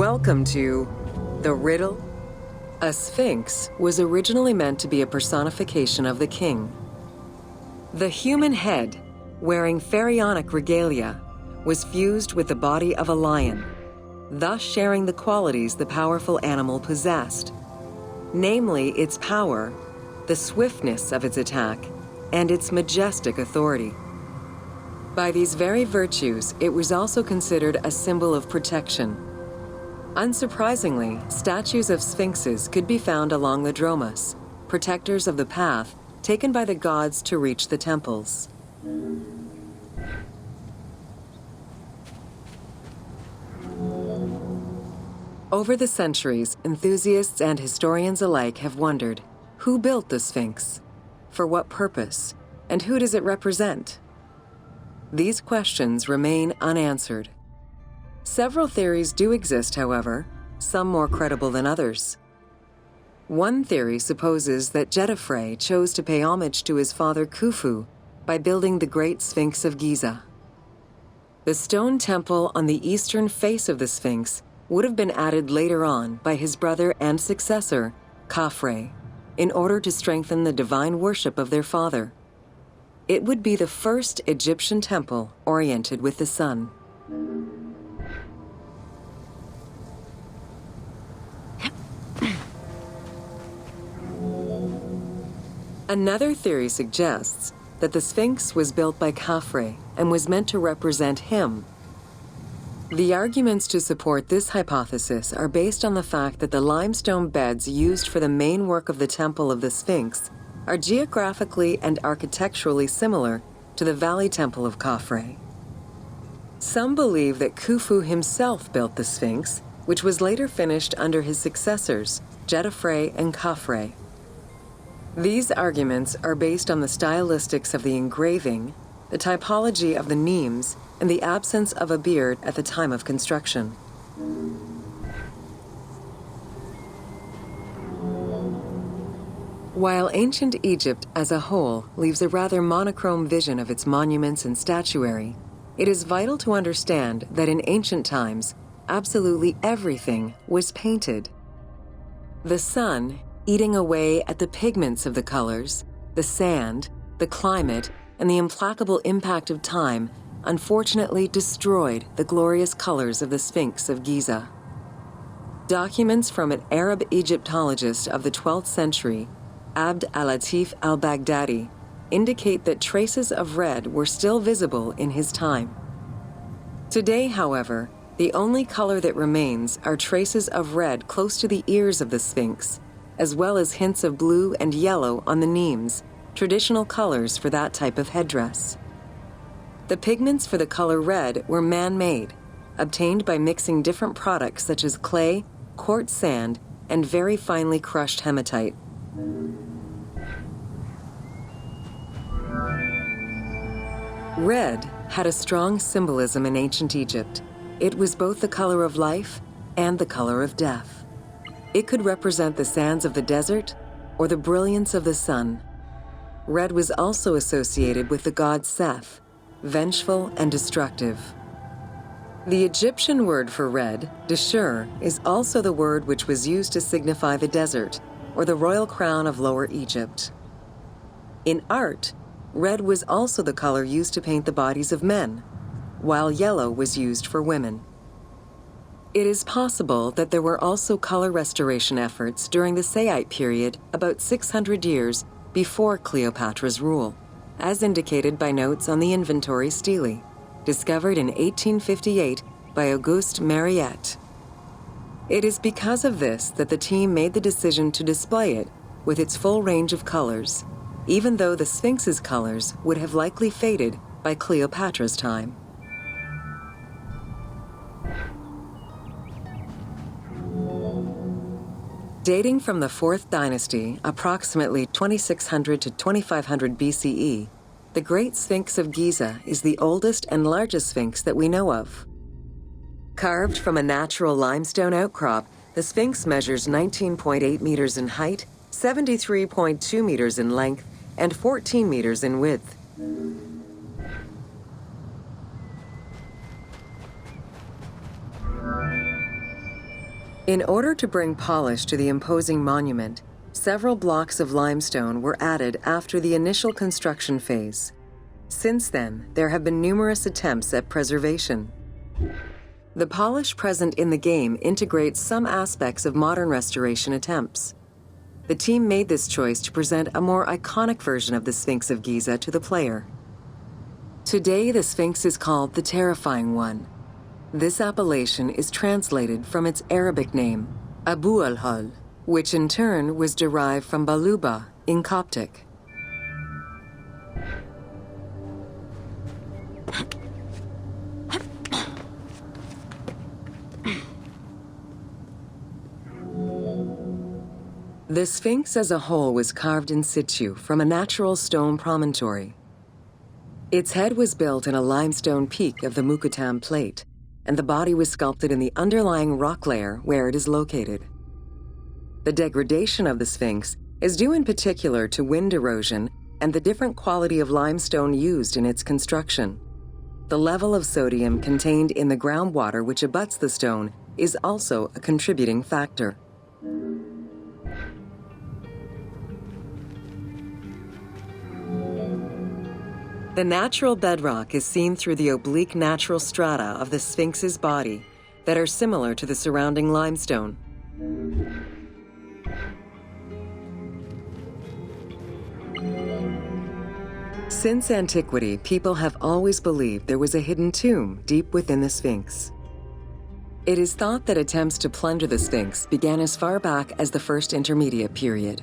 Welcome to The Riddle. A sphinx was originally meant to be a personification of the king. The human head, wearing pharaonic regalia, was fused with the body of a lion, thus sharing the qualities the powerful animal possessed, namely its power, the swiftness of its attack, and its majestic authority. By these very virtues, it was also considered a symbol of protection. Unsurprisingly, statues of sphinxes could be found along the dromas, protectors of the path taken by the gods to reach the temples. Over the centuries, enthusiasts and historians alike have wondered, who built the Sphinx? For what purpose? And who does it represent? These questions remain unanswered. Several theories do exist, however, some more credible than others. One theory supposes that Jedefre chose to pay homage to his father Khufu by building the Great Sphinx of Giza. The stone temple on the eastern face of the Sphinx would have been added later on by his brother and successor, Khafre, in order to strengthen the divine worship of their father. It would be the first Egyptian temple oriented with the sun. Another theory suggests that the Sphinx was built by Khafre and was meant to represent him. The arguments to support this hypothesis are based on the fact that the limestone beds used for the main work of the Temple of the Sphinx are geographically and architecturally similar to the Valley Temple of Khafre. Some believe that Khufu himself built the Sphinx, which was later finished under his successors, Jedefre and Khafre. These arguments are based on the stylistics of the engraving, the typology of the nemes, and the absence of a beard at the time of construction. While ancient Egypt as a whole leaves a rather monochrome vision of its monuments and statuary, it is vital to understand that in ancient times, absolutely everything was painted. The sun, eating away at the pigments of the colors, the sand, the climate, and the implacable impact of time, unfortunately destroyed the glorious colors of the Sphinx of Giza. Documents from an Arab Egyptologist of the 12th century, Abd al-Latif al-Baghdadi, indicate that traces of red were still visible in his time. Today, however, the only color that remains are traces of red close to the ears of the Sphinx, as well as hints of blue and yellow on the nemes, traditional colors for that type of headdress. The pigments for the color red were man-made, obtained by mixing different products such as clay, quartz sand, and very finely crushed hematite. Red had a strong symbolism in ancient Egypt. It was both the color of life and the color of death. It could represent the sands of the desert or the brilliance of the sun. Red was also associated with the god Seth, vengeful and destructive. The Egyptian word for red, deshur, is also the word which was used to signify the desert, or the royal crown of Lower Egypt. In art, red was also the color used to paint the bodies of men, while yellow was used for women. It is possible that there were also color restoration efforts during the Saite period about 600 years before Cleopatra's rule, as indicated by notes on the inventory stele, discovered in 1858 by Auguste Mariette. It is because of this that the team made the decision to display it with its full range of colors, even though the Sphinx's colors would have likely faded by Cleopatra's time. Dating from the 4th dynasty, approximately 2600 to 2500 BCE, the Great Sphinx of Giza is the oldest and largest sphinx that we know of. Carved from a natural limestone outcrop, the Sphinx measures 19.8 meters in height, 73.2 meters in length, and 14 meters in width. In order to bring polish to the imposing monument, several blocks of limestone were added after the initial construction phase. Since then, there have been numerous attempts at preservation. The polish present in the game integrates some aspects of modern restoration attempts. The team made this choice to present a more iconic version of the Sphinx of Giza to the player. Today, the Sphinx is called the Terrifying One. This appellation is translated from its Arabic name, Abu al-Hal, which in turn was derived from Baluba in Coptic. The Sphinx as a whole was carved in situ from a natural stone promontory. Its head was built in a limestone peak of the Mukutam Plate, and the body was sculpted in the underlying rock layer where it is located. The degradation of the Sphinx is due in particular to wind erosion and the different quality of limestone used in its construction. The level of sodium contained in the groundwater which abuts the stone is also a contributing factor. The natural bedrock is seen through the oblique natural strata of the Sphinx's body that are similar to the surrounding limestone. Since antiquity, people have always believed there was a hidden tomb deep within the Sphinx. It is thought that attempts to plunder the Sphinx began as far back as the First Intermediate period.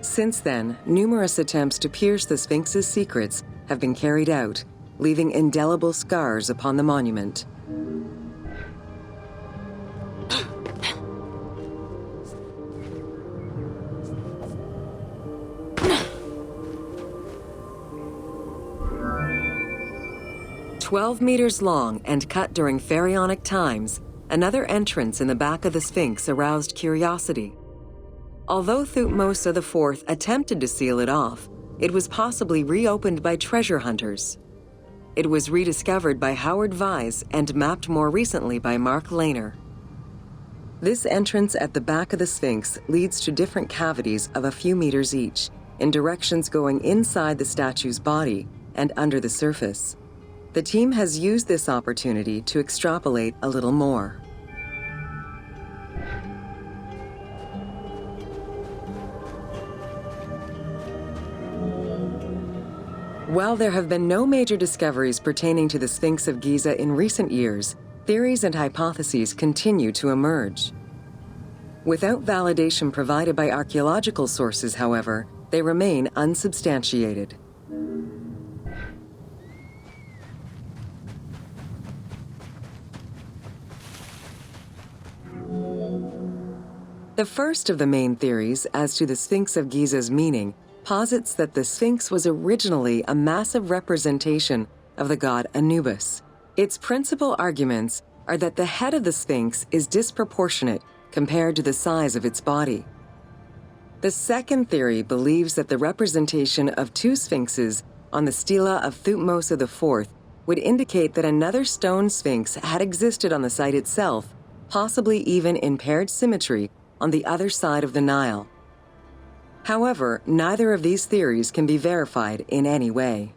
Since then, numerous attempts to pierce the Sphinx's secrets have been carried out, leaving indelible scars upon the monument. "12 meters long and cut during pharaonic times, another entrance in the back of the Sphinx aroused curiosity. Although Thutmose IV attempted to seal it off, it was possibly reopened by treasure hunters. It was rediscovered by Howard Vyse and mapped more recently by Mark Lehner. This entrance at the back of the Sphinx leads to different cavities of a few meters each, in directions going inside the statue's body and under the surface. The team has used this opportunity to extrapolate a little more. While there have been no major discoveries pertaining to the Sphinx of Giza in recent years, theories and hypotheses continue to emerge. Without validation provided by archaeological sources, however, they remain unsubstantiated. The first of the main theories as to the Sphinx of Giza's meaning posits that the Sphinx was originally a massive representation of the god Anubis. Its principal arguments are that the head of the Sphinx is disproportionate compared to the size of its body. The second theory believes that the representation of two sphinxes on the stela of Thutmose IV would indicate that another stone sphinx had existed on the site itself, possibly even in paired symmetry on the other side of the Nile. However, neither of these theories can be verified in any way.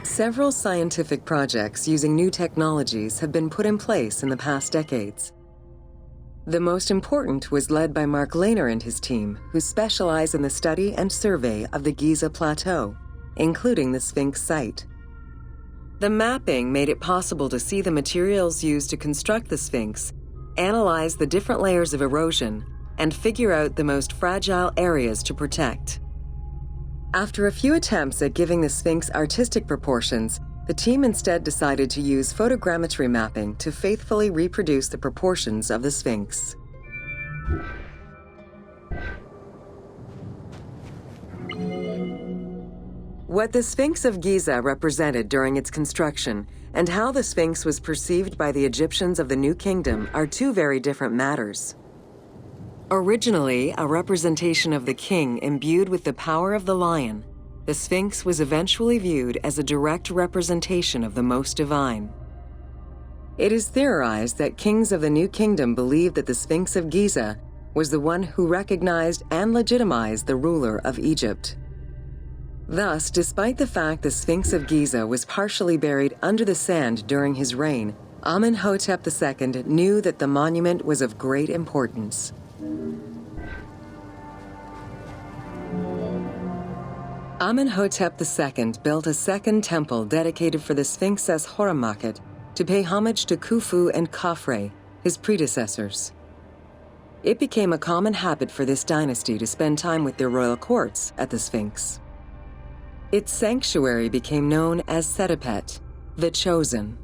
Several scientific projects using new technologies have been put in place in the past decades. The most important was led by Mark Lehner and his team, who specialize in the study and survey of the Giza Plateau, including the Sphinx site. The mapping made it possible to see the materials used to construct the Sphinx, analyze the different layers of erosion, and figure out the most fragile areas to protect. After a few attempts at giving the Sphinx artistic proportions, the team instead decided to use photogrammetry mapping to faithfully reproduce the proportions of the Sphinx. What the Sphinx of Giza represented during its construction and how the Sphinx was perceived by the Egyptians of the New Kingdom are two very different matters. Originally, a representation of the king imbued with the power of the lion, the Sphinx was eventually viewed as a direct representation of the Most Divine. It is theorized that kings of the New Kingdom believed that the Sphinx of Giza was the one who recognized and legitimized the ruler of Egypt. Thus, despite the fact the Sphinx of Giza was partially buried under the sand during his reign, Amenhotep II knew that the monument was of great importance. Amenhotep II built a second temple dedicated for the Sphinx as Horamakhet to pay homage to Khufu and Khafre, his predecessors. It became a common habit for this dynasty to spend time with their royal courts at the Sphinx. Its sanctuary became known as Setepet, the Chosen.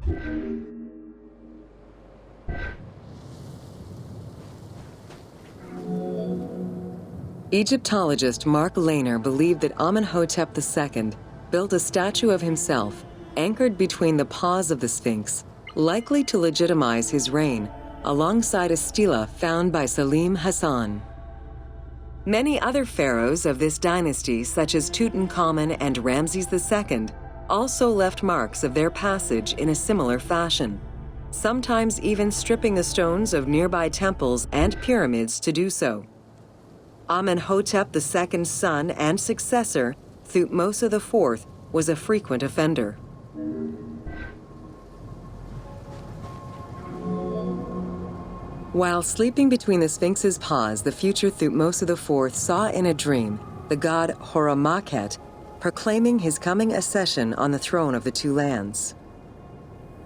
Egyptologist Mark Lehner believed that Amenhotep II built a statue of himself anchored between the paws of the Sphinx, likely to legitimize his reign, alongside a stela found by Salim Hassan. Many other pharaohs of this dynasty, such as Tutankhamun and Ramses II, also left marks of their passage in a similar fashion, sometimes even stripping the stones of nearby temples and pyramids to do so. Amenhotep II's son and successor, Thutmose IV, was a frequent offender. While sleeping between the Sphinx's paws, the future Thutmose IV saw in a dream the god Horamakhet proclaiming his coming accession on the throne of the two lands.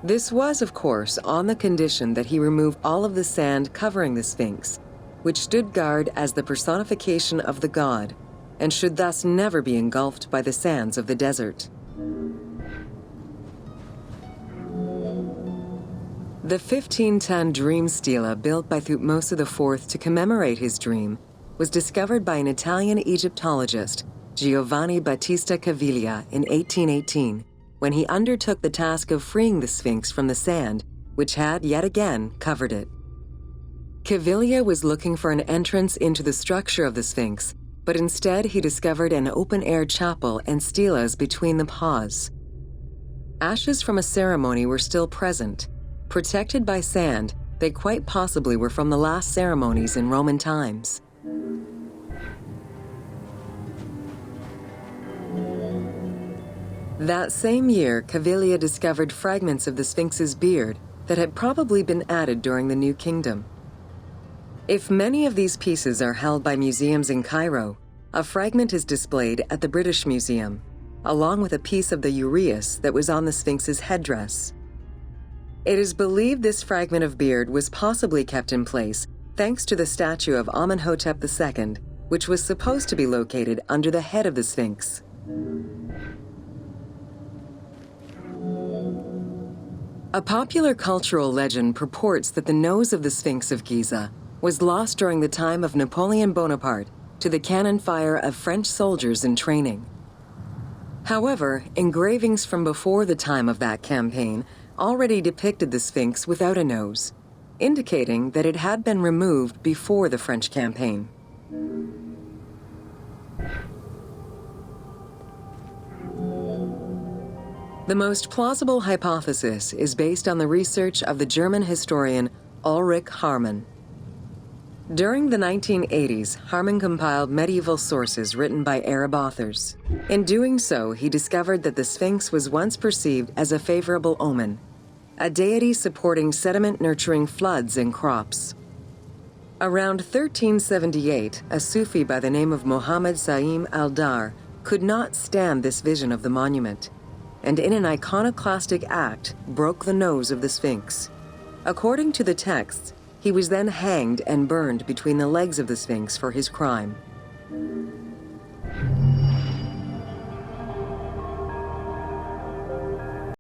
This was, of course, on the condition that he remove all of the sand covering the Sphinx, which stood guard as the personification of the god, and should thus never be engulfed by the sands of the desert. The 15-ton dream stela built by Thutmose IV to commemorate his dream was discovered by an Italian Egyptologist, Giovanni Battista Caviglia, in 1818, when he undertook the task of freeing the Sphinx from the sand, which had yet again covered it. Caviglia was looking for an entrance into the structure of the Sphinx, but instead he discovered an open-air chapel and stelas between the paws. Ashes from a ceremony were still present. Protected by sand, they quite possibly were from the last ceremonies in Roman times. That same year, Caviglia discovered fragments of the Sphinx's beard that had probably been added during the New Kingdom. If many of these pieces are held by museums in Cairo, a fragment is displayed at the British Museum, along with a piece of the uraeus that was on the Sphinx's headdress. It is believed this fragment of beard was possibly kept in place thanks to the statue of Amenhotep II, which was supposed to be located under the head of the Sphinx. A popular cultural legend purports that the nose of the Sphinx of Giza was lost during the time of Napoleon Bonaparte to the cannon fire of French soldiers in training. However, engravings from before the time of that campaign already depicted the Sphinx without a nose, indicating that it had been removed before the French campaign. The most plausible hypothesis is based on the research of the German historian Ulrich Harman. During the 1980s, Harman compiled medieval sources written by Arab authors. In doing so, he discovered that the Sphinx was once perceived as a favorable omen, a deity supporting sediment-nurturing floods and crops. Around 1378, a Sufi by the name of Muhammad Sa'im al-Dar could not stand this vision of the monument, and in an iconoclastic act, broke the nose of the Sphinx. According to the texts, he was then hanged and burned between the legs of the Sphinx for his crime.